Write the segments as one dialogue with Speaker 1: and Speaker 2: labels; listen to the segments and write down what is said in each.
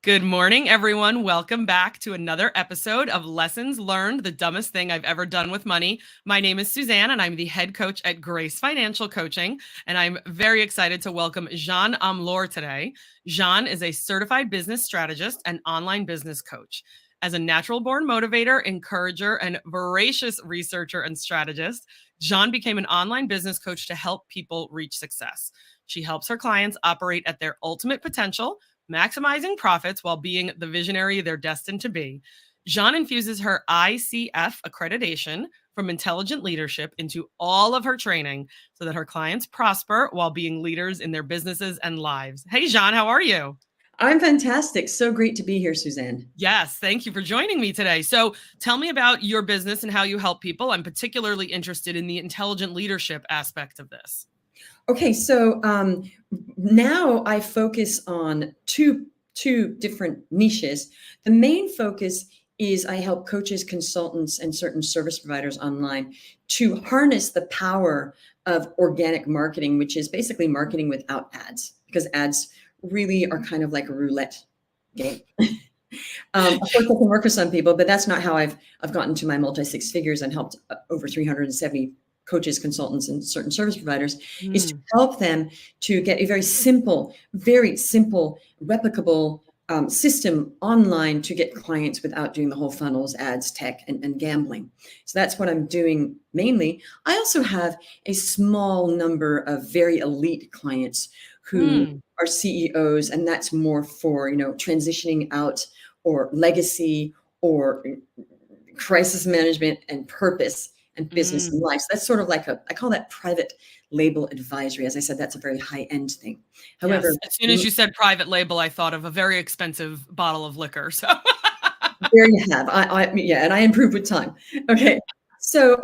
Speaker 1: Good morning, everyone. Welcome back to another episode of Lessons Learned, the dumbest thing I've ever done with money. My name is Suzanne, and I'm the head coach at G.R.A.C.E Financial Coaching, and I'm very excited to welcome Jeanne Omlor today. Jeanne is a certified business strategist and online business coach. As a natural-born motivator, encourager, and voracious researcher and strategist, Jeanne became an online business coach to help people reach success. She helps her clients operate at their ultimate potential, maximizing profits while being the visionary they're destined to be. Jeanne infuses her ICF accreditation from intelligent leadership into all of her training so that her clients prosper while being leaders in their businesses and lives. Hey, Jeanne, how are you?
Speaker 2: I'm fantastic. So great to be here, Suzanne.
Speaker 1: Yes, thank you for joining me today. So tell me about your business and how you help people. I'm particularly interested in the intelligent leadership aspect of this.
Speaker 2: Okay, so now I focus on two different niches. The main focus is I help coaches, consultants, and certain service providers online to harness the power of organic marketing, which is basically marketing without ads, because ads really are kind of like a roulette game. Of course, it can work for some people, but that's not how I've gotten to my multi-six figures and helped over 370 coaches, consultants, and certain service providers, is to help them to get a very simple, replicable system online to get clients without doing the whole funnels, ads, tech, and gambling. So that's what I'm doing mainly. I also have a small number of very elite clients who are CEOs, and that's more for, transitioning out or legacy or crisis management and purpose and business and life. So that's sort of like I call that private label advisory. As I said, that's a very high-end thing. However,
Speaker 1: yes. As soon as you said private label, I thought of a very expensive bottle of liquor. So
Speaker 2: there you have. And I improve with time. Okay. So,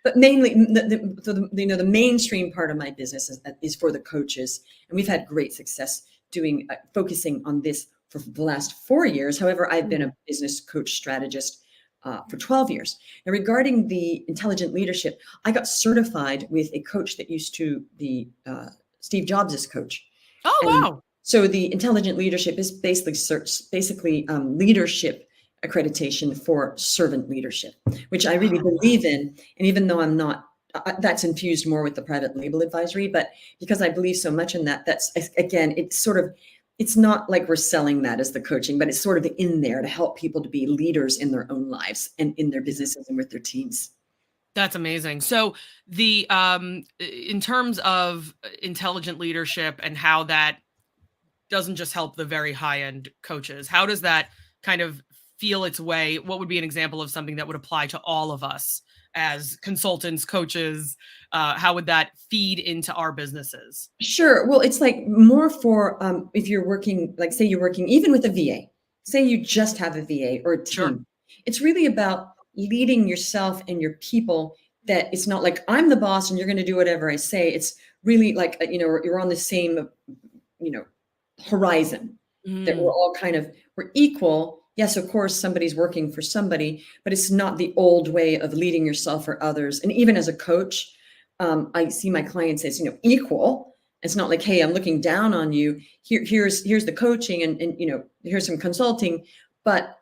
Speaker 2: but mainly the mainstream part of my business is for the coaches, and we've had great success doing focusing on this for the last 4 years. However, I've been a business coach strategist for 12 years. Now, regarding the intelligent leadership, I got certified with a coach that used to be Steve Jobs' coach.
Speaker 1: Oh,
Speaker 2: And
Speaker 1: wow.
Speaker 2: so the intelligent leadership is basically leadership accreditation for servant leadership, which I really believe in. And even though I'm not, that's infused more with the private label advisory, but because I believe so much in that, that's, again, it's not like we're selling that as the coaching, but it's sort of in there to help people to be leaders in their own lives and in their businesses and with their teams.
Speaker 1: That's amazing. So the in terms of intelligent leadership and how that doesn't just help the very high-end coaches, how does that kind of feel its way? What would be an example of something that would apply to all of us as consultants, coaches? How would that feed into our businesses?
Speaker 2: Sure. Well, it's like more for if you're working, like say you're working even with a VA, say you just have a VA or a team.
Speaker 1: Sure.
Speaker 2: It's really about leading yourself and your people, that it's not like I'm the boss and you're going to do whatever I say. It's really like, you're on the same, horizon, that we're all we're equal. Yes, of course, somebody's working for somebody, but it's not the old way of leading yourself or others. And even as a coach, I see my clients as, equal. It's not like, hey, I'm looking down on you. Here's the coaching and here's some consulting, but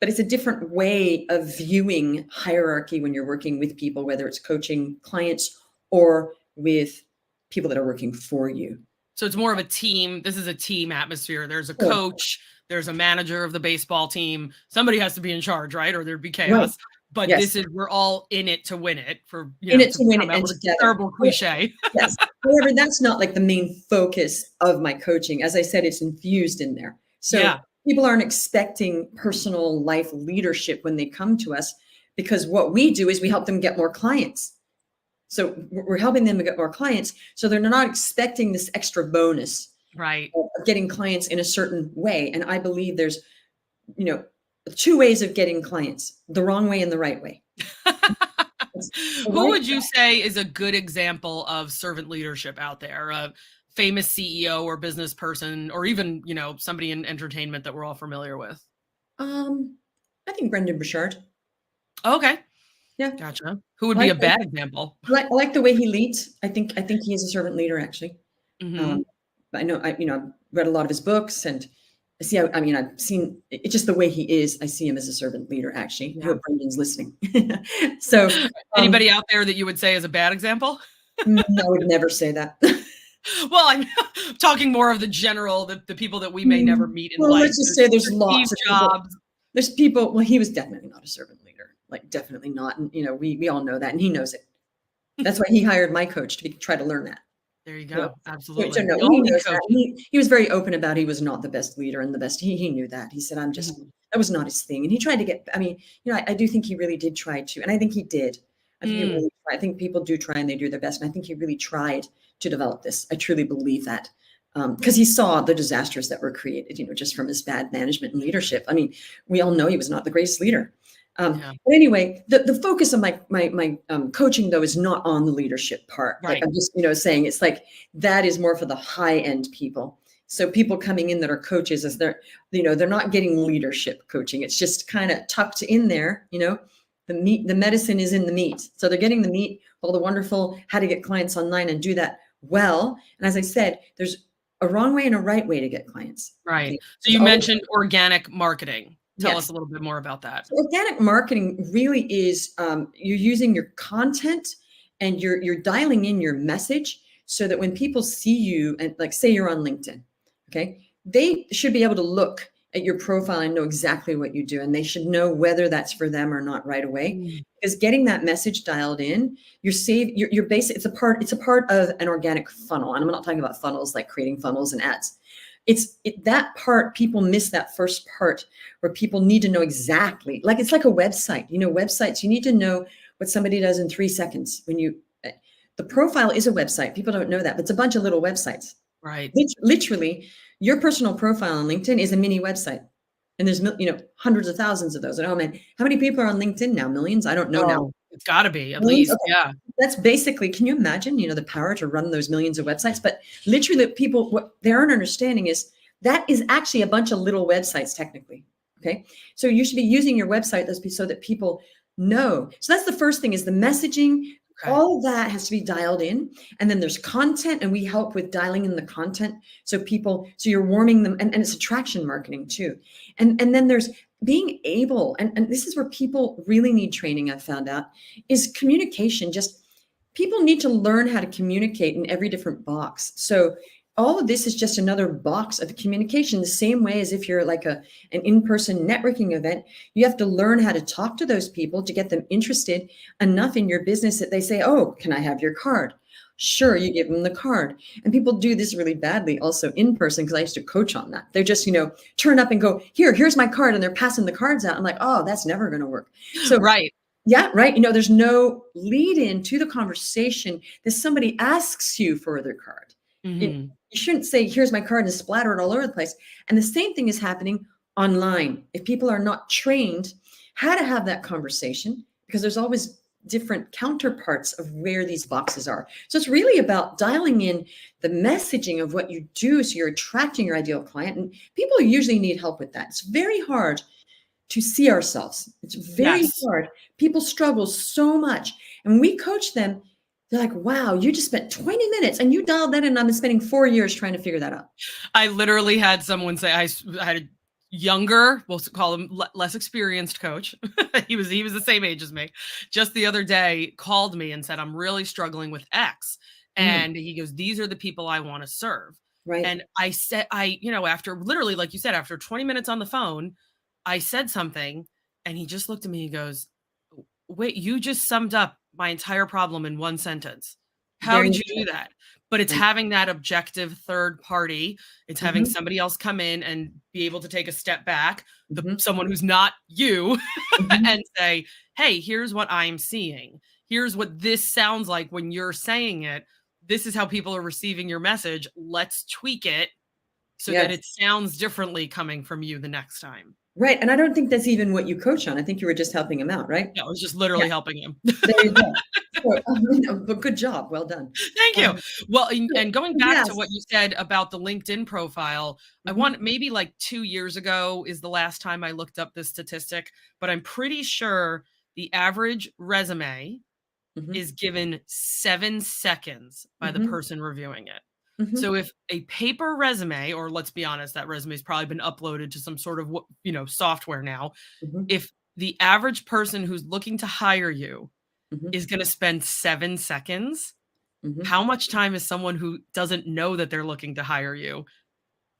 Speaker 2: it's a different way of viewing hierarchy when you're working with people, whether it's coaching clients or with people that are working for you.
Speaker 1: So it's more of a team. This is a team atmosphere. There's a coach, there's a manager of the baseball team. Somebody has to be in charge, right? Or there'd be chaos. Right. But yes, we're all in it to win it. For
Speaker 2: in it to win it, and together.
Speaker 1: Terrible cliche.
Speaker 2: Yes. However, that's not like the main focus of my coaching. As I said, it's infused in there. So people aren't expecting personal life leadership when they come to us, because what we do is we help them get more clients. So we're helping them get more clients. So they're not expecting this extra bonus,
Speaker 1: right,
Speaker 2: of getting clients in a certain way. And I believe there's, two ways of getting clients: the wrong way and the right way.
Speaker 1: Who would you say is a good example of servant leadership out there? A famous CEO or business person, or even, somebody in entertainment that we're all familiar with?
Speaker 2: I think Brendan Burchard.
Speaker 1: Okay.
Speaker 2: Yeah.
Speaker 1: Gotcha. Who would be a bad example?
Speaker 2: I like the way he leads. I think he is a servant leader, actually. I know, I've read a lot of his books, and see, I mean, I've seen it just the way he is. I see him as a servant leader, actually. I
Speaker 1: Yeah.
Speaker 2: hope Brendan's listening. So,
Speaker 1: Anybody out there that you would say is a bad example?
Speaker 2: no, I would never say that.
Speaker 1: Well, I'm talking more of the general, the people that we may never meet in
Speaker 2: Well,
Speaker 1: life.
Speaker 2: let's just say there's
Speaker 1: Steve
Speaker 2: lots of people.
Speaker 1: Jobs.
Speaker 2: There's people. Well, he was definitely not a servant leader, like definitely not. And we all know that, and he knows it. That's why he hired my coach to try to learn that.
Speaker 1: There you
Speaker 2: You know,
Speaker 1: go. Absolutely.
Speaker 2: no,
Speaker 1: We
Speaker 2: he
Speaker 1: all need
Speaker 2: knows that.
Speaker 1: coaching.
Speaker 2: He was very open about he was not the best leader and the best. He knew that. He said,
Speaker 1: Mhm.
Speaker 2: that was not his thing. And he tried to get, I mean, I do think he really did try to, and I think he did. I think people do try and they do their best. And I think he really tried to develop this. I truly believe that. Because he saw the disasters that were created, just from his bad management and leadership. I mean, we all know he was not the greatest leader.
Speaker 1: Yeah.
Speaker 2: But anyway, the focus of my coaching though is not on the leadership part. Like
Speaker 1: Right.
Speaker 2: I'm just saying it's like that is more for the high end people. So people coming in that are coaches, as they're not getting leadership coaching. It's just kind of tucked in there. The medicine is in the meat. So they're getting the meat, all the wonderful how to get clients online and do that well. And as I said, there's a wrong way and a right way to get clients.
Speaker 1: Right.
Speaker 2: Okay?
Speaker 1: So you mentioned organic marketing. Tell
Speaker 2: Yes.
Speaker 1: us a little bit more about that.
Speaker 2: So organic marketing really is you're using your content and you're dialing in your message so that when people see you, and like say you're on LinkedIn, okay, they should be able to look at your profile and know exactly what you do, and they should know whether that's for them or not right away. Because getting that message dialed in, you're basic. It's a part of an organic funnel, and I'm not talking about funnels like creating funnels and ads. That part, people miss that first part where people need to know exactly, like it's like a website. Websites, you need to know what somebody does in 3 seconds. The profile is a website. People don't know that, but it's a bunch of little websites.
Speaker 1: Right.
Speaker 2: Literally, your personal profile on LinkedIn is a mini website. And there's, hundreds of thousands of those. And oh man, how many people are on LinkedIn now? Millions? I don't know now.
Speaker 1: It's got to be at
Speaker 2: Millions?
Speaker 1: least.
Speaker 2: Okay.
Speaker 1: Yeah.
Speaker 2: That's basically, can you imagine, the power to run those millions of websites? But literally people, what they aren't understanding is that is actually a bunch of little websites technically. Okay. So you should be using your website so that people know. So that's the first thing is the messaging.
Speaker 1: Okay.
Speaker 2: All of that has to be dialed in. And then there's content, and we help with dialing in the content. So you're warming them, and it's attraction marketing too. And then there's being able, and this is where people really need training, I've found out, is communication. Just people need to learn how to communicate in every different box. So all of this is just another box of communication, the same way as if you're like an in-person networking event. You have to learn how to talk to those people to get them interested enough in your business that they say, oh, can I have your card? Sure, you give them the card. And people do this really badly also in person, because I used to coach on that. They're just, turn up and go, here's my card, and they're passing the cards out. I'm like, oh, that's never going to work. So
Speaker 1: right.
Speaker 2: Yeah, right. There's no lead in to the conversation that somebody asks you for their card.
Speaker 1: Mm-hmm.
Speaker 2: You shouldn't say, here's my card, and splatter it all over the place. And the same thing is happening online. If people are not trained how to have that conversation, because there's always different counterparts of where these boxes are. So it's really about dialing in the messaging of what you do so you're attracting your ideal client. And people usually need help with that. It's very hard to see ourselves. It's very hard. People struggle so much. And when we coach them, they're like, wow, you just spent 20 minutes and you dialed that in. And I've been spending 4 years trying to figure that out.
Speaker 1: I literally had someone say, I had a younger, we'll call him less experienced coach. he was the same age as me. Just the other day called me and said, I'm really struggling with X. And he goes, these are the people I want to serve.
Speaker 2: Right.
Speaker 1: And I said, after literally, like you said, after 20 minutes on the phone, I said something, and he just looked at me and goes, wait, you just summed up my entire problem in one sentence. How did you do that? But it's having that objective third party. It's having somebody else come in and be able to take a step back, someone who's not you, and say, hey, here's what I'm seeing. Here's what this sounds like when you're saying it. This is how people are receiving your message. Let's tweak it so that it sounds differently coming from you the next time.
Speaker 2: Right. And I don't think that's even what you coach on. I think you were just helping him out, right?
Speaker 1: Yeah, I was just literally helping him.
Speaker 2: There you go. But good job. Well done.
Speaker 1: Thank you. Well, and going back to what you said about the LinkedIn profile, I want maybe like 2 years ago is the last time I looked up this statistic, but I'm pretty sure the average resume is given 7 seconds by the person reviewing it.
Speaker 2: Mhm.
Speaker 1: So if a paper resume, or let's be honest, that resume has probably been uploaded to some sort of, software now.
Speaker 2: Mhm.
Speaker 1: If the average person who's looking to hire you
Speaker 2: Mhm.
Speaker 1: is going to spend 7 seconds,
Speaker 2: Mhm.
Speaker 1: how much time is someone who doesn't know that they're looking to hire you?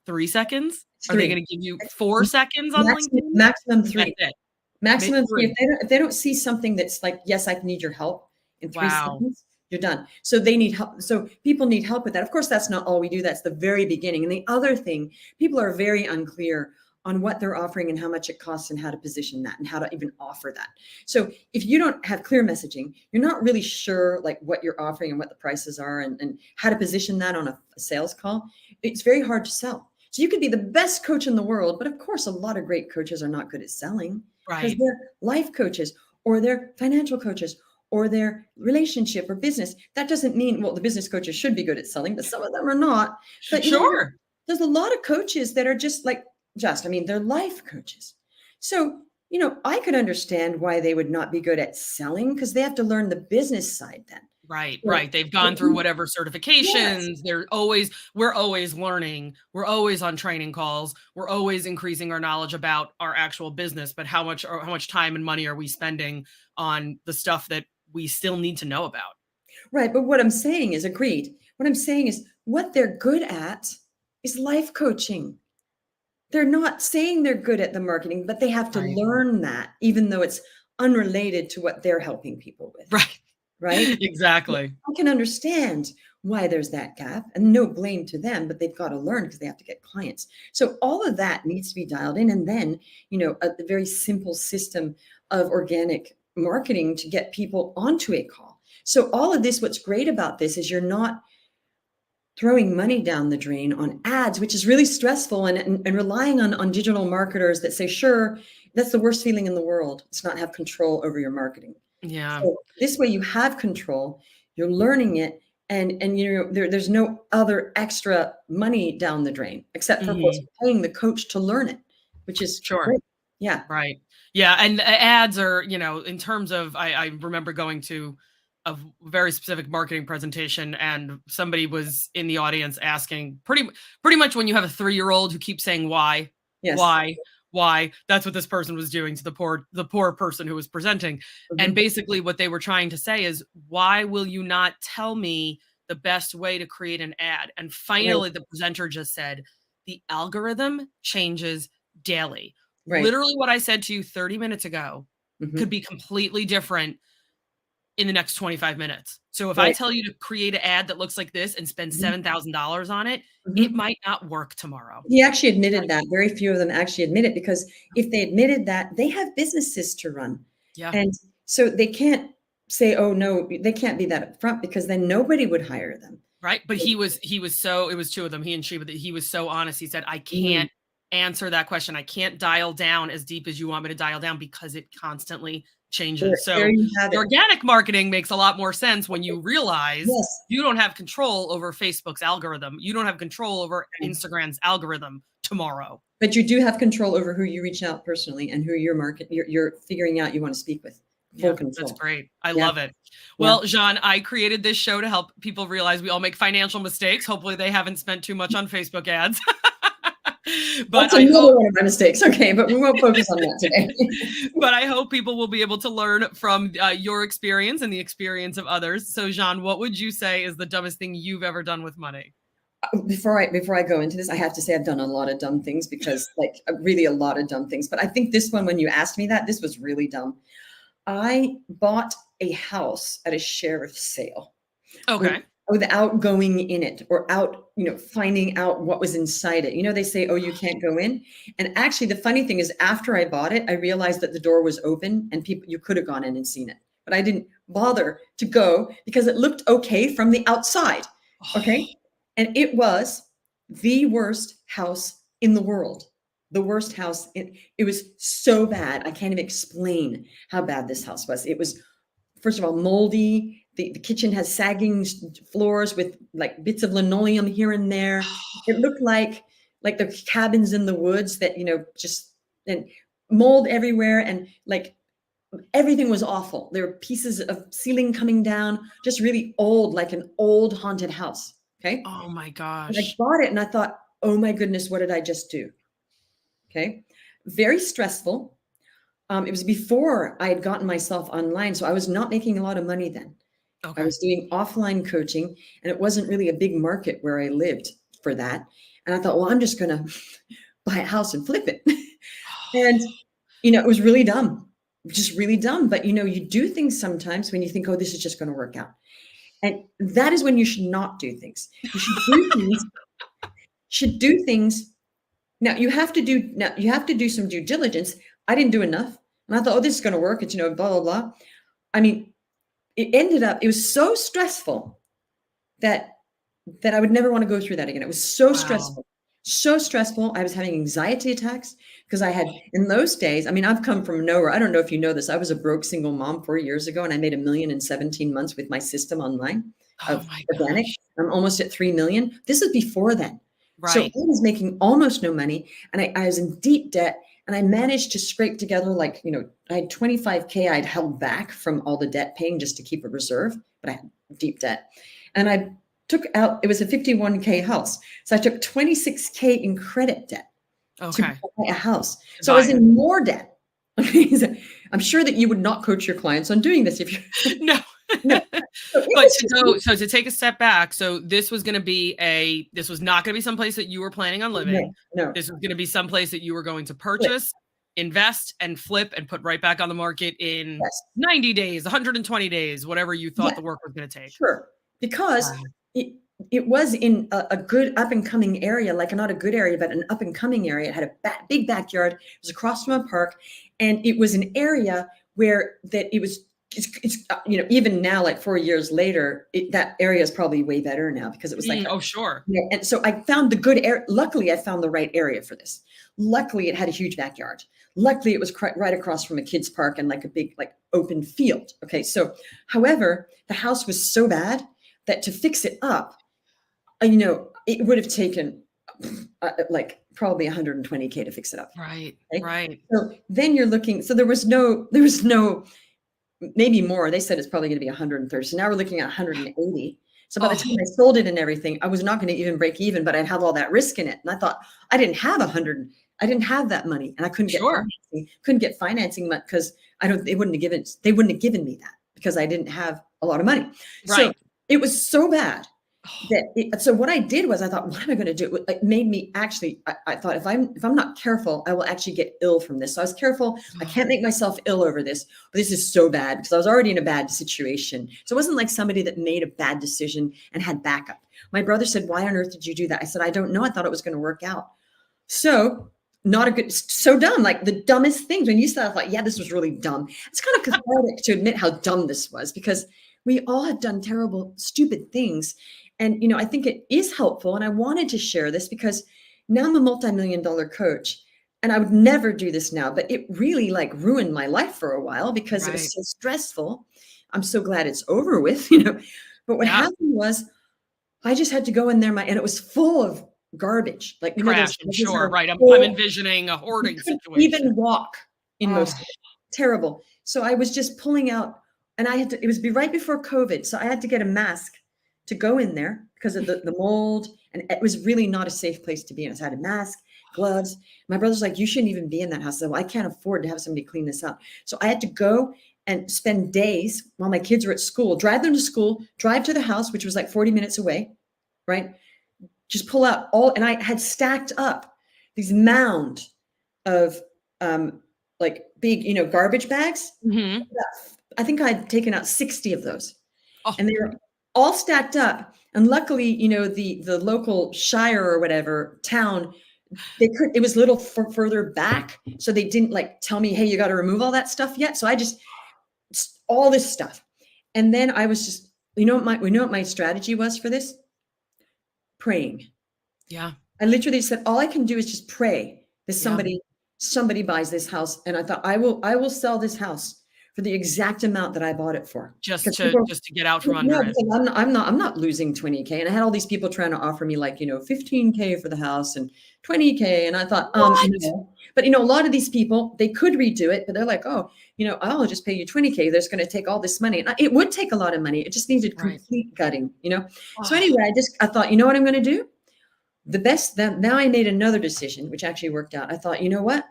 Speaker 1: 3 seconds?
Speaker 2: It's
Speaker 1: Are they
Speaker 2: 3.
Speaker 1: going to give you
Speaker 2: It's
Speaker 1: 4 seconds on
Speaker 2: maximum
Speaker 1: LinkedIn?
Speaker 2: maximum
Speaker 1: That's
Speaker 2: 3.
Speaker 1: it.
Speaker 2: Maximum 3.
Speaker 1: Three.
Speaker 2: If they don't see something that's like, "Yes, I need your help," in 3
Speaker 1: Wow.
Speaker 2: seconds, you're done. So they need help. So people need help with that. Of course, that's not all we do. That's the very beginning. And the other thing, people are very unclear on what they're offering and how much it costs and how to position that and how to even offer that. So if you don't have clear messaging, you're not really sure like what you're offering and what the prices are and how to position that on a sales call, it's very hard to sell. So you could be the best coach in the world, but of course, a lot of great coaches are not good at selling because
Speaker 1: Right.
Speaker 2: they're life coaches or they're financial coaches or their relationship or business. That doesn't mean, well, the business coaches should be good at selling, but some of them are not. But
Speaker 1: Sure.
Speaker 2: there's a lot of coaches that are just like, they're life coaches. So, I could understand why they would not be good at selling because they have to learn the business side then.
Speaker 1: Right,
Speaker 2: So,
Speaker 1: right. They've gone through whatever
Speaker 2: yes,
Speaker 1: certifications. We're always learning. We're always on training calls. We're always increasing our knowledge about our actual business, but how much time and money are we spending on the stuff that we still need to know about?
Speaker 2: right. But what I'm saying is agreed. What I'm saying is what they're good at is life coaching. They're not saying they're good at the marketing, but they have to
Speaker 1: Right.
Speaker 2: learn that, even though it's unrelated to what they're helping people with,
Speaker 1: Right.
Speaker 2: right?
Speaker 1: Exactly.
Speaker 2: I can understand why there's that gap and no blame to them, but they've got to learn because they have to get clients. So all of that needs to be dialed in. And then, a very simple system of organic marketing to get people onto a call. So all of this, what's great about this is you're not throwing money down the drain on ads, which is really stressful, and relying on digital marketers that say, sure, that's the worst feeling in the world. It's not have control over your marketing.
Speaker 1: Yeah.
Speaker 2: So this way you have control, you're learning it, and there's no other extra money down the drain, except for of course
Speaker 1: Mhm.
Speaker 2: paying the coach to learn it, which is
Speaker 1: Sure.
Speaker 2: great. Yeah.
Speaker 1: Right. Yeah, and ads are, in terms of I remember going to a very specific marketing presentation and somebody was in the audience asking pretty much when you have a 3-year-old who keeps saying why,
Speaker 2: Yes.
Speaker 1: why, why, that's what this person was doing to the poor person who was presenting. And
Speaker 2: Mhm.
Speaker 1: basically what they were trying to say is, why will you not tell me the best way to create an ad? And
Speaker 2: Right.
Speaker 1: finally the presenter just said, the algorithm changes daily.
Speaker 2: Right.
Speaker 1: Literally what I said to you 30 minutes ago could
Speaker 2: Mhm.
Speaker 1: be completely different in the next 25 minutes. So if I
Speaker 2: Right.
Speaker 1: tell you to create an ad that looks like this and spend
Speaker 2: Mhm.
Speaker 1: $7,000 on it, it
Speaker 2: Mhm.
Speaker 1: might not work tomorrow.
Speaker 2: He actually admitted
Speaker 1: Right.
Speaker 2: that. Very few of them actually admit it because if they admitted that, they have businesses to run.
Speaker 1: Yeah.
Speaker 2: And so they can't say, "Oh, no," they can't be that upfront because then nobody would hire them.
Speaker 1: Right. But he was so, it was two of them, he and she, but he was so honest. He said, I
Speaker 2: Mm,
Speaker 1: can't answer that question. I can't dial down as deep as you want me to dial down because it constantly
Speaker 2: there
Speaker 1: changes.
Speaker 2: there
Speaker 1: So
Speaker 2: you have
Speaker 1: the
Speaker 2: it.
Speaker 1: organic marketing makes a lot more sense when you realize
Speaker 2: Yes.
Speaker 1: you don't have control over Facebook's algorithm. You don't have control over
Speaker 2: Okay.
Speaker 1: Instagram's algorithm tomorrow.
Speaker 2: But you do have control over who you reach out personally and who you're figuring out you wanna speak with. Full
Speaker 1: Yeah, that's
Speaker 2: control.
Speaker 1: great. I
Speaker 2: Yeah,
Speaker 1: love it.
Speaker 2: yeah.
Speaker 1: Well, Jeanne, I created this show to help people realize we all make financial mistakes. Hopefully, they haven't spent too much on Facebook ads. But
Speaker 2: That's
Speaker 1: I
Speaker 2: another
Speaker 1: hope
Speaker 2: one of my mistakes. Okay, but we won't focus on that today.
Speaker 1: but I hope people will be able to learn from your experience and the experience of others. So, Jeanne, what would you say is the dumbest thing you've ever done with money?
Speaker 2: Before I go into this, I have to say I've done a lot of dumb things because like really a lot of dumb things. But I think this one, when you asked me that, this was really dumb. I bought a house at a sheriff's sale with,
Speaker 1: Okay.
Speaker 2: without going in it or finding out what was inside it. They say, oh, you can't go in. And actually, the funny thing is, after I bought it, I realized that the door was open and you could have gone in and seen it. But I didn't bother to go because it looked okay from the outside. Okay. And it was the worst house in the world. The worst house. It was so bad. I can't even explain how bad this house was. It was, first of all, moldy. The kitchen has sagging floors with like bits of linoleum here and there. It looked like the cabins in the woods that, just and mold everywhere and like everything was awful. There were pieces of ceiling coming down, just really old, like an old haunted house. Okay.
Speaker 1: Oh my
Speaker 2: And I
Speaker 1: gosh.
Speaker 2: bought it and I thought, oh my goodness, what did I just do? Okay. Very stressful. It was before I had gotten myself online. So I was not making a lot of money then. I
Speaker 1: Okay.
Speaker 2: was doing offline coaching and it wasn't really a big market where I lived for that. And I thought, well, I'm just going to buy a house and flip it. And, it was really dumb, just really dumb. But, you do things sometimes when you think, oh, this is just going to work out. And that is when you should not do things. You should do things. Now you have to do some due diligence. I didn't do enough. And I thought, oh, this is going to work. It's, blah, blah, blah. I mean, it was so stressful that I would never want to go through that again. It was so
Speaker 1: Wow.
Speaker 2: stressful. So stressful. I was having anxiety attacks because I had, in those days, I mean, I've come from nowhere. I don't know if you know this. I was a broke single mom 4 years ago, and I made $1 million in 17 months with my system online
Speaker 1: Oh
Speaker 2: of
Speaker 1: my
Speaker 2: organic.
Speaker 1: gosh.
Speaker 2: I'm almost at 3 million. This is before then. So I
Speaker 1: Right.
Speaker 2: was making almost no money, and I was in deep debt, and I managed to scrape together I had 25K I'd held back from all the debt paying just to keep a reserve, but I had deep debt. And I took out, it was a 51K house. So I took 26K in credit debt to
Speaker 1: Okay.
Speaker 2: buy a house.
Speaker 1: To
Speaker 2: So I was
Speaker 1: buy it.
Speaker 2: in more debt. I'm sure that you would not coach your clients on doing this if you're
Speaker 1: No.
Speaker 2: no. So it
Speaker 1: But
Speaker 2: was
Speaker 1: to
Speaker 2: just
Speaker 1: go, so to take a step back, so this was going to be this was not going to be someplace that you were planning on living.
Speaker 2: no.
Speaker 1: This was going to be someplace that you were going to
Speaker 2: Flip.
Speaker 1: purchase, invest, and flip and put right back on the market in
Speaker 2: Yes.
Speaker 1: 90 days, 120 days, whatever you thought
Speaker 2: Yeah,
Speaker 1: the work was going to take.
Speaker 2: sure. Because
Speaker 1: Wow.
Speaker 2: it was in a good up and coming area, like not a good area, but an up and coming area. It had a big backyard. It was across from a park, and it was an area where that it was. It's even now, like 4 years later, that area is probably way better now because it was like
Speaker 1: Oh, sure.
Speaker 2: and so I found the good area. Luckily, I found the right area for this. Luckily, it had a huge backyard. Luckily, it was right across from a kids park and like a big open field. Okay, so however, the house was so bad that to fix it up, it would have taken probably 120K to fix it up.
Speaker 1: Right.
Speaker 2: Okay?
Speaker 1: Right.
Speaker 2: So then you're looking. So there was no, maybe more. They said it's probably going to be 130. So now we're looking at 180. So by the time I sold it and everything, I was not going to even break even, but I'd have all that risk in it. And I thought I didn't have 100. I didn't have that money, and I couldn't get
Speaker 1: Sure.
Speaker 2: financing. Couldn't get financing because they wouldn't have given me that because I didn't have a lot of money. So
Speaker 1: Right.
Speaker 2: it was so bad so what I did was I thought, what am I going to do? It made me actually, I thought if I'm not careful, I will actually get ill from this. So I was careful. I can't make myself ill over this, but this is so bad because I was already in a bad situation. So it wasn't like somebody that made a bad decision and had backup. My brother said, why on earth did you do that? I said, I don't know. I thought it was going to work out. So so dumb, like the dumbest things. When you said, I thought, yeah, this was really dumb. It's kind of cathartic to admit how dumb this was because we all have done terrible, stupid things. And, I think it is helpful. And I wanted to share this because now I'm a multi-million-dollar coach and I would never do this now, but it really ruined my life for a while because it was so stressful. I'm so glad it's over with, but what happened was I just had to go in there and it was full of garbage.
Speaker 1: Trash, I'm sure. Right. I'm envisioning a hoarding situation.
Speaker 2: Even walk in most of it. Terrible. So I was just pulling out and it was right before COVID. So I had to get a mask to go in there because of the mold. And it was really not a safe place to be in. So I had a mask, gloves. My brother's like, you shouldn't even be in that house. I said, well, I can't afford to have somebody clean this up. So I had to go and spend days while my kids were at school, drive them to school, drive to the house, which was like 40 minutes away, right? Just pull out and I had stacked up these mound of big, garbage bags.
Speaker 1: Mm-hmm.
Speaker 2: I think I'd taken out 60 of those and they were all stacked up. And luckily, the local shire or whatever town, it was a little further back. So they didn't tell me, hey, you got to remove all that stuff yet. So I just, all this stuff. And then I was just, what my strategy was for this? Praying.
Speaker 1: Yeah.
Speaker 2: I literally said, all I can do is just pray that somebody buys this house. And I thought I will sell this house for the exact amount that I bought it for.
Speaker 1: Just
Speaker 2: Because
Speaker 1: to
Speaker 2: people,
Speaker 1: just to get out from
Speaker 2: no,
Speaker 1: under it.
Speaker 2: because I'm not losing 20K. And I had all these people trying to offer me like, 15K for the house and 20K. And I thought,
Speaker 1: What?
Speaker 2: no. But a lot of these people, they could redo it, but they're like, oh, I'll just pay you 20K. That's going to take all this money. And it would take a lot of money. It just needed
Speaker 1: Right.
Speaker 2: complete gutting. So
Speaker 1: Oh,
Speaker 2: anyway, I thought, you know what I'm going to do? Now I made another decision, which actually worked out. I thought, you know what?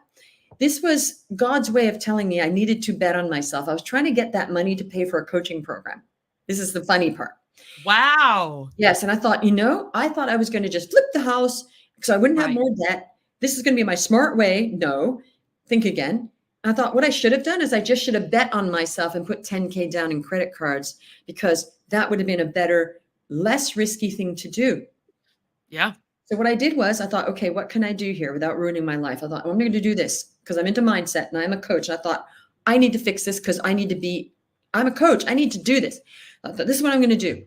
Speaker 2: This was God's way of telling me I needed to bet on myself. I was trying to get that money to pay for a coaching program. This is the funny part.
Speaker 1: wow.
Speaker 2: Yes. And I thought, I thought I was going to just flip the house because I wouldn't have
Speaker 1: Right.
Speaker 2: more debt. This is going to be my smart way. No, think again. I thought what I should have done is I just should have bet on myself and put 10K down in credit cards, because that would have been a better, less risky thing to do.
Speaker 1: Yeah.
Speaker 2: So what I did was I thought, okay, what can I do here without ruining my life? I thought, I'm going to do this because I'm into mindset and I'm a coach. And I thought, I need to fix this because I'm a coach. I need to do this. I thought, this is what I'm going to do.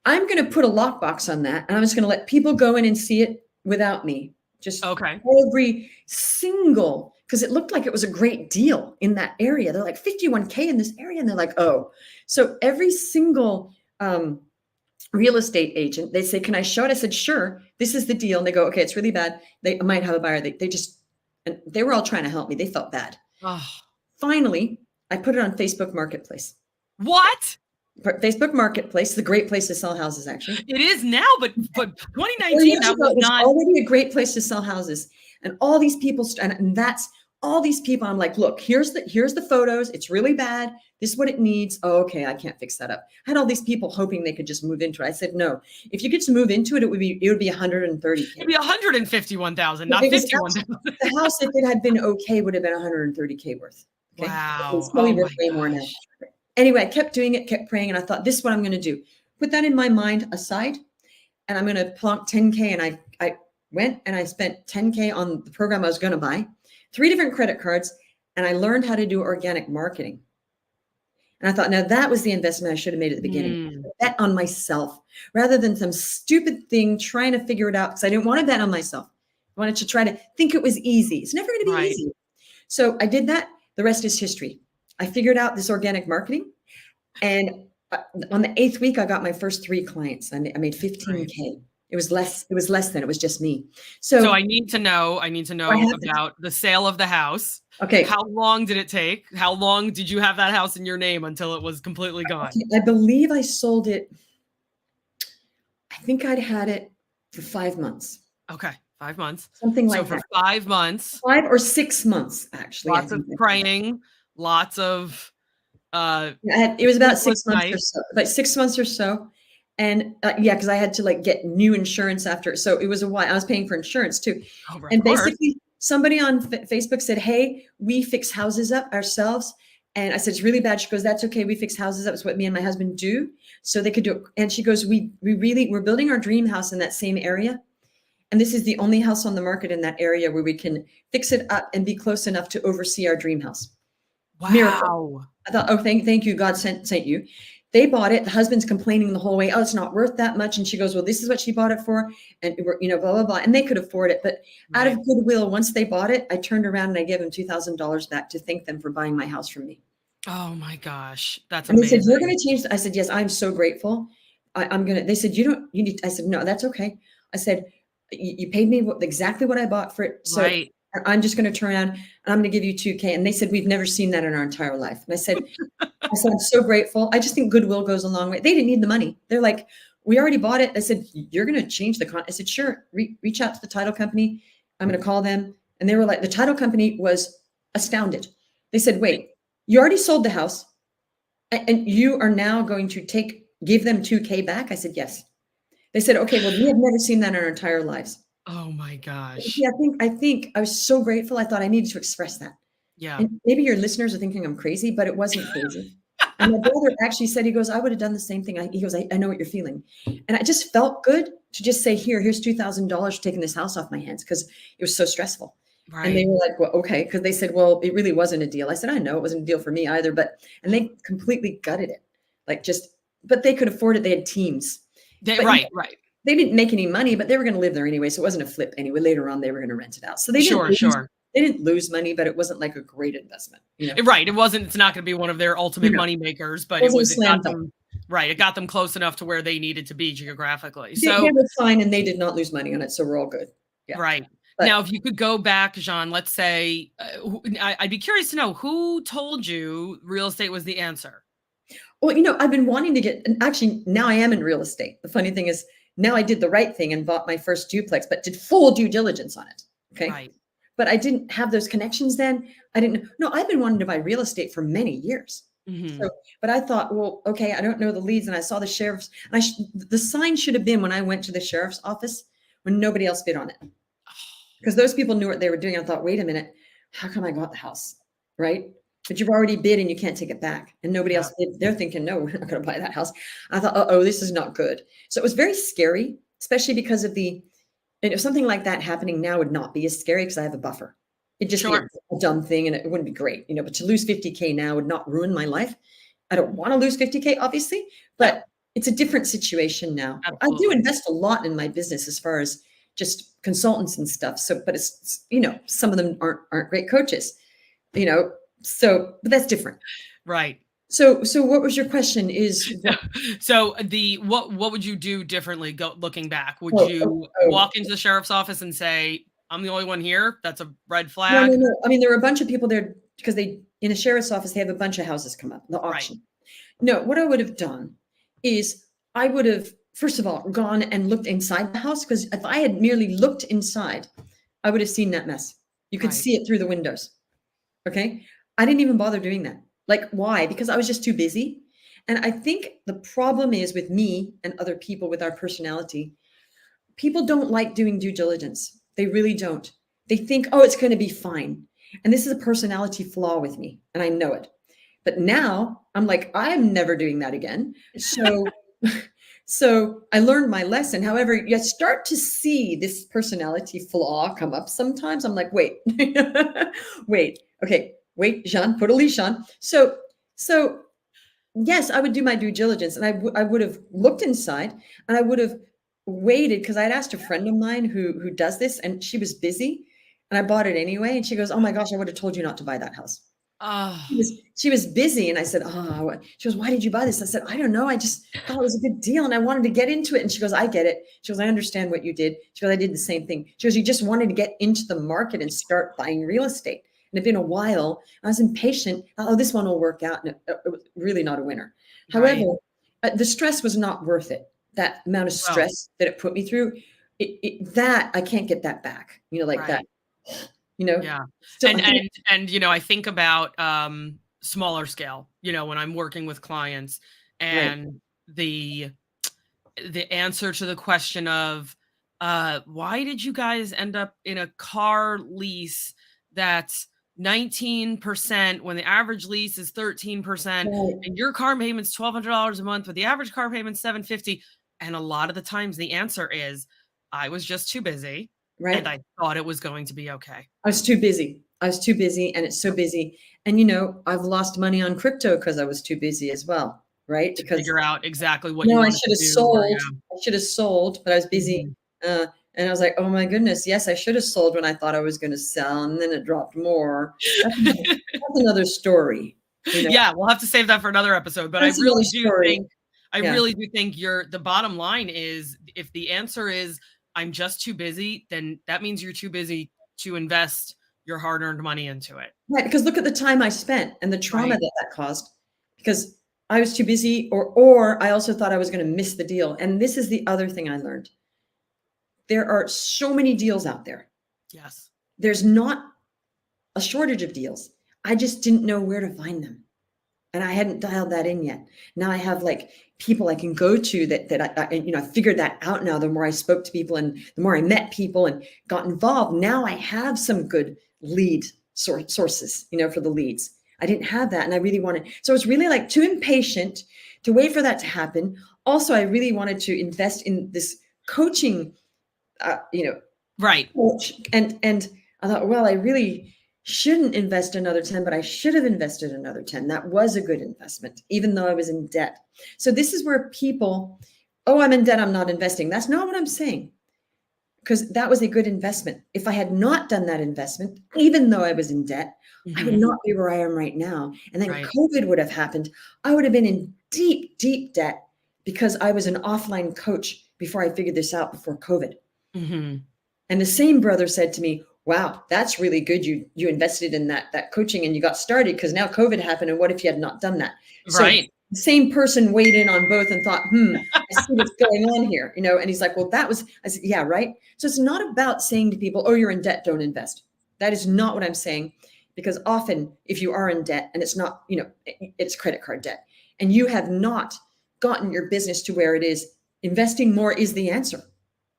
Speaker 2: I'm going to put a lockbox on that, and I'm just going to let people go in and see it without me. Just
Speaker 1: Okay.
Speaker 2: every single, because it looked like it was a great deal in that area. They're like 51K in this area. And they're like, oh, so every single real estate agent, they say, can I show it? I said, sure, this is the deal. And they go, okay, it's really bad. They might have a buyer. And they were all trying to help me. They felt bad.
Speaker 1: Oh.
Speaker 2: Finally, I put it on Facebook Marketplace.
Speaker 1: What?
Speaker 2: Facebook Marketplace is a great place to sell houses, actually.
Speaker 1: It is now, but 2019, that was not
Speaker 2: already a great place to sell houses. And all these people, and that's all these people. I'm like, look, here's the photos. It's really bad. This is what it needs. Oh, okay, I can't fix that up. I had all these people hoping they could just move into it. I said, no, if you could just move into it, it would be 130K.
Speaker 1: It'd be 151,000, not 51,000.
Speaker 2: The house, if it had been okay, would have been 130K worth. Okay?
Speaker 1: Wow.
Speaker 2: It's probably
Speaker 1: Oh
Speaker 2: worth
Speaker 1: my
Speaker 2: way more now.
Speaker 1: gosh.
Speaker 2: Anyway, I kept doing it, kept praying, and I thought, this is what I'm going to do. Put that in my mind aside, and I'm going to plonk 10K. And I went and I spent 10K on the program I was going to buy, 3 different credit cards, and I learned how to do organic marketing. And I thought, now that was the investment I should have made at the beginning. Bet on myself rather than some stupid thing trying to figure it out, because I didn't want to bet on myself. I wanted to try to think it was easy. It's never going to be easy. So I did that. The rest is history. I figured out this organic marketing, and on the 8th week, I got my first 3 clients. I made 15K. Right. It was less than, it was just me. So
Speaker 1: I need to know about the sale of the house.
Speaker 2: Okay.
Speaker 1: How long did it take? How long did you have that house in your name until it was completely gone?
Speaker 2: I believe I sold it. I think I'd had it for 5 months.
Speaker 1: Okay. 5 months.
Speaker 2: Something like
Speaker 1: that. So for 5 months.
Speaker 2: 5 or 6 months, actually.
Speaker 1: Lots of praying, lots of
Speaker 2: it was about 6 months or so. Like 6 months or so. And because I had to get new insurance after. So it was a while. I was paying for insurance too.
Speaker 1: Oh,
Speaker 2: and basically somebody on Facebook said, hey, we fix houses up ourselves. And I said, it's really bad. She goes, that's okay. We fix houses up. It's what me and my husband do. So they could do it. And she goes, we're building our dream house in that same area. And this is the only house on the market in that area where we can fix it up and be close enough to oversee our dream house.
Speaker 1: Wow.
Speaker 2: Miracle. I thought, oh, thank you. God sent you. They bought it. The husband's complaining the whole way. Oh, it's not worth that much. And she goes, well, this is what she bought it for. And blah, blah, blah. And they could afford it. But out of goodwill, once they bought it, I turned around and I gave them $2,000 back to thank them for buying my house from me.
Speaker 1: Oh my gosh. That's
Speaker 2: amazing.
Speaker 1: amazing.
Speaker 2: They said, you're going to change. I said, yes, I'm so grateful. They said, you need, I said, no, that's okay. I said, you paid me exactly what I bought for it. So I'm just going to turn around and I'm going to give you 2K. And they said, we've never seen that in our entire life. And I said, I'm so grateful. I just think goodwill goes a long way. They didn't need the money. They're like, we already bought it. I said, you're going to change the contract. I said, sure. Reach out to the title company. I'm going to call them. And they were like, the title company was astounded. They said, wait, you already sold the house and you are now going to give them 2K back? I said, yes. They said, okay, well, we have never seen that in our entire lives.
Speaker 1: Oh my gosh.
Speaker 2: Yeah, I think I was so grateful. I thought I needed to express that.
Speaker 1: Yeah.
Speaker 2: And maybe your listeners are thinking I'm crazy, but it wasn't crazy. And my brother actually said, he goes, I would have done the same thing. He goes, I know what you're feeling. And I just felt good to just say, here's $2,000 for taking this house off my hands because it was so stressful. Right. And they were like, well, okay. Because they said, well, it really wasn't a deal. I said, I know it wasn't a deal for me either. And they completely gutted it. But they could afford it. They had teams. Right. They didn't make any money, but they were going to live there anyway. So it wasn't a flip anyway. Later on, they were going to rent it out. So they didn't They didn't lose money, but it wasn't like a great investment,
Speaker 1: Right. It's not going to be one of their ultimate money makers, but it got them, right. It got them close enough to where they needed to be geographically. So
Speaker 2: they were fine and they did not lose money on it. So we're all good. Yeah.
Speaker 1: Right. But now, if you could go back, Jeanne, let's say, I'd be curious to know who told you real estate was the answer.
Speaker 2: Well, I've been wanting to get, and actually now I am in real estate. The funny thing is now I did the right thing and bought my first duplex, but did full due diligence on it. Okay.
Speaker 1: Right.
Speaker 2: But I didn't have those connections then. I've been wanting to buy real estate for many years.
Speaker 1: Mm-hmm.
Speaker 2: So, but I thought, well, okay, I don't know the leads. And I saw the sheriff's, and the sign should have been when I went to the sheriff's office when nobody else bid on it. Because those people knew what they were doing. I thought, wait a minute, how come I got the house? Right. But you've already bid and you can't take it back. And nobody else bid. They're thinking, no, we're not going to buy that house. I thought, oh, this is not good. So it was very scary, especially because of something like that happening now would not be as scary because I have a buffer. It'd just be a dumb thing and it wouldn't be great, but to lose 50K now would not ruin my life. I don't want to lose 50K, obviously, but it's a different situation now. Absolutely. I do invest a lot in my business as far as just consultants and stuff. So, but it's, some of them aren't great coaches, but that's different.
Speaker 1: Right.
Speaker 2: So what was your question
Speaker 1: so what would you do differently looking back? Would you walk into the sheriff's office and say, I'm the only one here? That's a red flag.
Speaker 2: No. I mean, there were a bunch of people there because in the sheriff's office, they have a bunch of houses come up, the auction. Right. No, what I would have done is I would have, first of all, gone and looked inside the house, because if I had merely looked inside, I would have seen that mess. You could see it through the windows. Okay. I didn't even bother doing that. Like, why? Because I was just too busy. And I think the problem is with me and other people with our personality, people don't like doing due diligence. They really don't. They think, oh, it's going to be fine. And this is a personality flaw with me. And I know it. But now I'm like, I'm never doing that again. So I learned my lesson. However, you start to see this personality flaw come up sometimes. I'm like, wait, okay. Wait, Jeanne, put a leash on. So yes, I would do my due diligence, and I would have looked inside, and I would have waited, because I'd asked a friend of mine who does this, and she was busy, and I bought it anyway. And she goes, "Oh my gosh, I would have told you not to buy that house." She was busy, and I said, "Oh." She goes, "Why did you buy this?" I said, "I don't know. I just thought it was a good deal, and I wanted to get into it." And she goes, "I get it." She goes, "I understand what you did." She goes, "I did the same thing." She goes, "You just wanted to get into the market and start buying real estate." And it'd been a while. I was impatient. Oh, this one will work out. And it was really not a winner. However, the stress was not worth it. That amount of stress that it put me through, that I can't get that back. That.
Speaker 1: Yeah. So and I think about smaller scale. When I'm working with clients, and the answer to the question of why did you guys end up in a car lease that's 19% when the average lease is 13%, and your car payment's $1,200 a month, but the average car payment's $750. And a lot of the times the answer is, I was just too busy, and I thought it was going to be okay.
Speaker 2: I was too busy, and it's so busy. And I've lost money on crypto because I was too busy as well, right?
Speaker 1: To figure out exactly what you
Speaker 2: I should have sold. I should have sold, but I was busy. And I was like, oh my goodness, yes, I should have sold when I thought I was going to sell, and then it dropped more. That's another story.
Speaker 1: Yeah, we'll have to save that for another episode. But I really do think the bottom line is, if the answer is I'm just too busy, then that means you're too busy to invest your hard-earned money into it.
Speaker 2: Right, because look at the time I spent and the trauma that caused, because I was too busy, or I also thought I was going to miss the deal. And this is the other thing I learned. There are so many deals out there.
Speaker 1: Yes.
Speaker 2: There's not a shortage of deals. I just didn't know where to find them. And I hadn't dialed that in yet. Now I have people I can go to that I figured that out now. The more I spoke to people and the more I met people and got involved, now I have some good lead sources, for the leads. I didn't have that. And I really wanted, so it's really too impatient to wait for that to happen. Also, I really wanted to invest in this coaching coach. And I thought, well, I really shouldn't invest another 10, but I should have invested another 10. That was a good investment, even though I was in debt. So this is where people, I'm in debt, I'm not investing. That's not what I'm saying. because that was a good investment. If I had not done that investment, even though I was in debt, I would not be where I am right now. And then
Speaker 1: Right.
Speaker 2: COVID would have happened. I would have been in deep, deep debt because I was an offline coach before I figured this out before COVID. And the same brother said to me, wow, that's really good. You invested in that coaching and you got started because now COVID happened. And what if you had not done that? So
Speaker 1: Right.
Speaker 2: the same person weighed in on both and thought, I see what's going on here, and he's like, well, I said, yeah, right. So it's not about saying to people, oh, you're in debt, don't invest. That is not what I'm saying, because often if you are in debt and it's not, it's credit card debt and you have not gotten your business to where it is, investing more is the answer.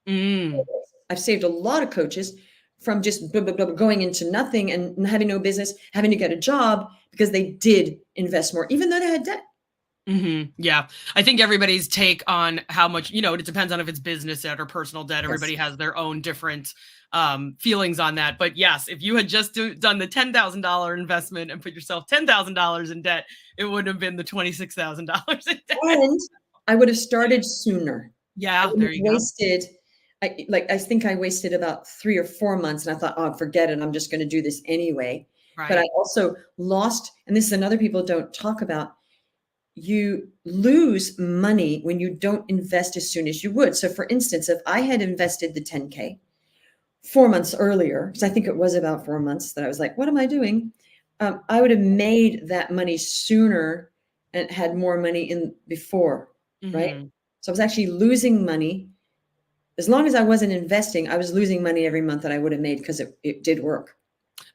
Speaker 2: I've saved a lot of coaches from just going into nothing and having no business, having to get a job because they did invest more, even though they had debt.
Speaker 1: Yeah. I think everybody's take on how much, it depends on if it's business debt or personal debt. Everybody has their own different feelings on that. But yes, if you had just done the $10,000 investment and put yourself $10,000 in debt, it would have been the $26,000 in debt.
Speaker 2: And I would have started sooner.
Speaker 1: Yeah, there you go.
Speaker 2: I think I wasted about 3 or 4 months and I thought, oh, forget it. I'm just going to do this anyway.
Speaker 1: Right.
Speaker 2: But I also lost, and this is another people don't talk about, you lose money when you don't invest as soon as you would. So for instance, if I had invested the 10K 4 months earlier, because I think it was about 4 months that I was like, what am I doing? I would have made that money sooner and had more money in before, right? So I was actually losing money. As long as I wasn't investing, I was losing money every month that I would have made because it did work.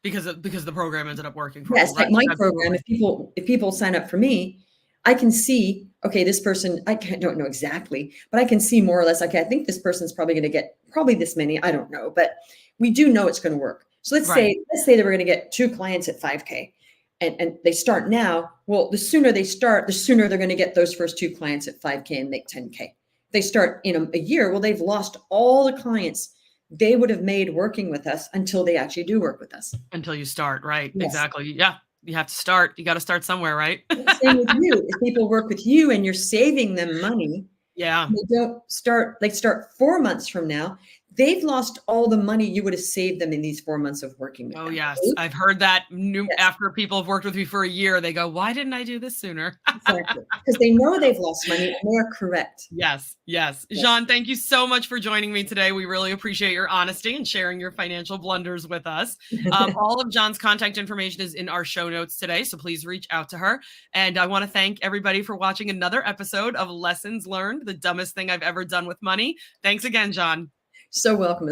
Speaker 1: Because the program ended up working for
Speaker 2: you. Yes,
Speaker 1: you.
Speaker 2: like my program, if people sign up for me, I can see, okay, this person, don't know exactly, but I can see more or less, okay, I think this person's probably going to get probably this many. I don't know, but we do know it's going to work. So let's say that we're going to get 2 clients at 5K and they start now. Well, the sooner they start, the sooner they're going to get those first 2 clients at 5K and make 10K. They start in a year. Well, they've lost all the clients they would have made working with us until they actually do work with us.
Speaker 1: Until you start, right?
Speaker 2: Yes.
Speaker 1: Exactly. Yeah. You have to start. You got to start somewhere, right?
Speaker 2: Same with you. If people work with you and you're saving them money,
Speaker 1: yeah,
Speaker 2: they start 4 months from now, they've lost all the money you would have saved them in these 4 months of working with them.
Speaker 1: Yes. Right? I've heard that after people have worked with me for a year, they go, why didn't I do this sooner?
Speaker 2: Exactly. Because they know they've lost money and they're correct.
Speaker 1: Yes. Jeanne, thank you so much for joining me today. We really appreciate your honesty and sharing your financial blunders with us. All of Jeanne's contact information is in our show notes today, so please reach out to her. And I want to thank everybody for watching another episode of Lessons Learned, the dumbest thing I've ever done with money. Thanks again, Jeanne.
Speaker 2: So welcome.